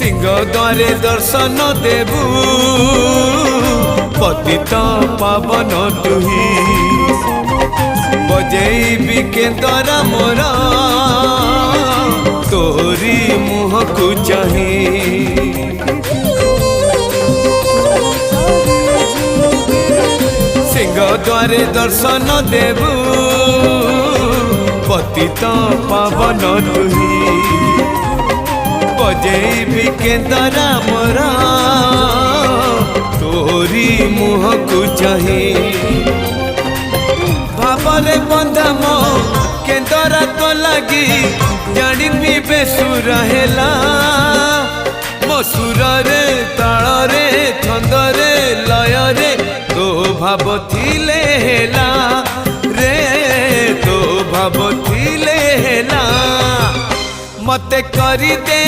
सिंह द्वारे दर्शन देबू पतित पावन तुही बजेबी केंदरा मोरा तोरी मुह को चाही सिंह द्वारे दर्शन देबू पतित पावन तुही बजेबी केंदरा मोरा तोरी मुह को चाही भावरे बंधा मो केंदरा तो लगी जानी बेसुर हेला मो सुर रे ताल रे छंद रे लय रे तो भाव थिले हेला रे तो भाव थिले हेला मते करी दे।